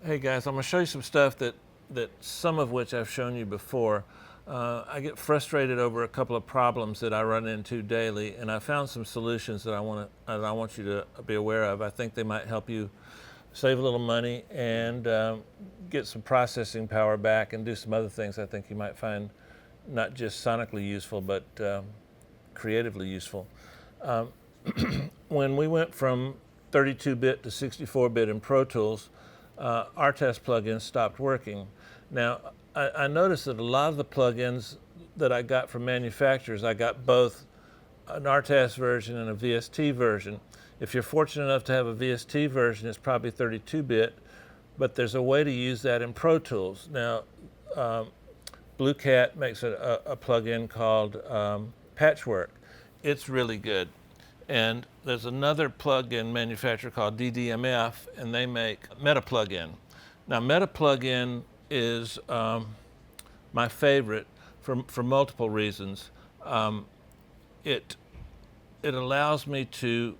Hey guys, I'm going to show you some stuff that some of which I've shown you before. I get frustrated over a couple of problems that I run into daily, and I found some solutions that I want you to be aware of. I think they might help you save a little money and get some processing power back and do some other things I think you might find not just sonically useful, but creatively useful. When we went from 32-bit to 64-bit in Pro Tools, our test plugins stopped working. Now, I noticed that a lot of the plugins that I got from manufacturers, I got both an RTAS version and a VST version. If you're fortunate enough to have a VST version, it's probably 32-bit, but there's a way to use that in Pro Tools. Now, Blue Cat makes a plugin called Patchwork. It's really good. And there's another plugin manufacturer called DDMF, and they make Meta plugin. Now, Meta plugin is my favorite for multiple reasons. It allows me to,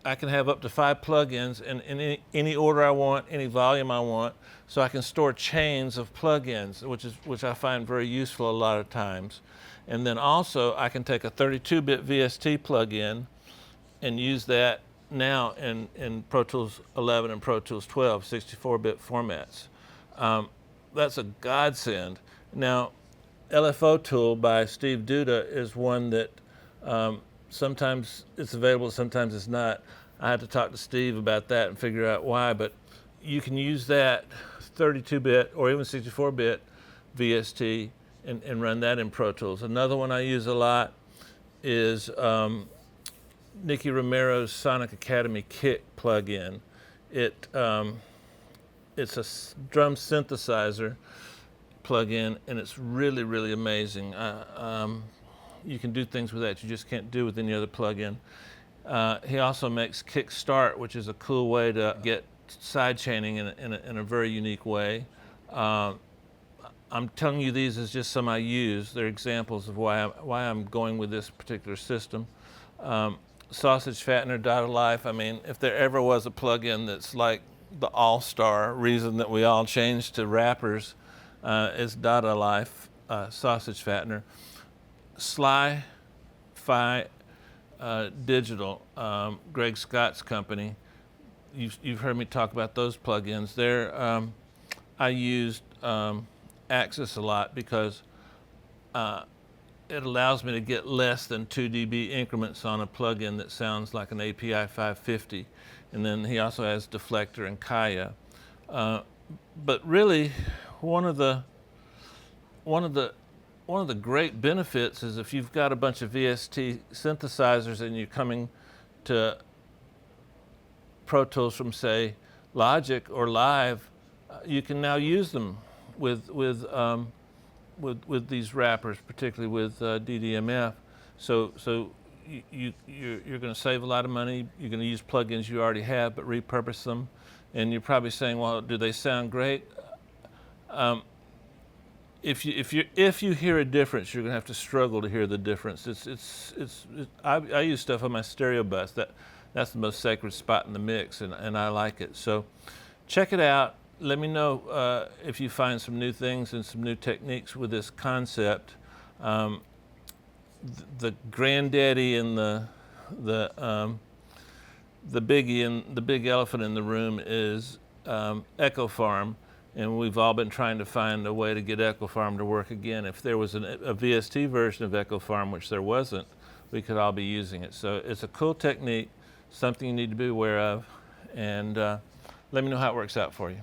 I can have up to 5 plugins in any order I want, any volume I want, so I can store chains of plugins, which I find very useful a lot of times. And then also I can take a 32-bit VST plugin and use that now in Pro Tools 11 and Pro Tools 12, 64-bit formats. That's a godsend. Now, LFO Tool by Steve Duda is one that sometimes it's available, sometimes it's not. I had to talk to Steve about that and figure out why, but you can use that 32-bit or even 64-bit VST and run that in Pro Tools. Another one I use a lot is Nicky Romero's Sonic Academy Kick plugin. It's a drum synthesizer plugin, and it's really, really amazing. You can do things with that you just can't do with any other plugin. He also makes Kickstart, which is a cool way to get sidechaining in a very unique way. I'm telling you these as just some I use. They're examples of why I'm going with this particular system. Sausage Fattener, Dot of Life. I mean, if there ever was a plugin that's like the all-star reason that we all changed to rappers, it's Dot of Life, Sausage Fattener. Sly-Fi Digital, Greg Scott's company. You've heard me talk about those plugins. I used Axis a lot because it allows me to get less than 2 dB increments on a plugin that sounds like an API 550. And then he also has Deflector and Kaya. But really, one of the great benefits is if you've got a bunch of VST synthesizers and you're coming to Pro Tools from, say, Logic or Live, you can now use them with these wrappers, particularly with DDMF. So you're going to save a lot of money. You're going to use plugins you already have, but repurpose them. And you're probably saying, well, do they sound great? If you hear a difference, you're going to have to struggle to hear the difference. I use stuff on my stereo bus. That's the most sacred spot in the mix, and I like it. So check it out. Let me know if you find some new things and some new techniques with this concept. The granddaddy and the biggie and the big elephant in the room is Echo Farm, and we've all been trying to find a way to get Echo Farm to work again. If there was a VST version of Echo Farm, which there wasn't, we could all be using it. So it's a cool technique, something you need to be aware of, and let me know how it works out for you.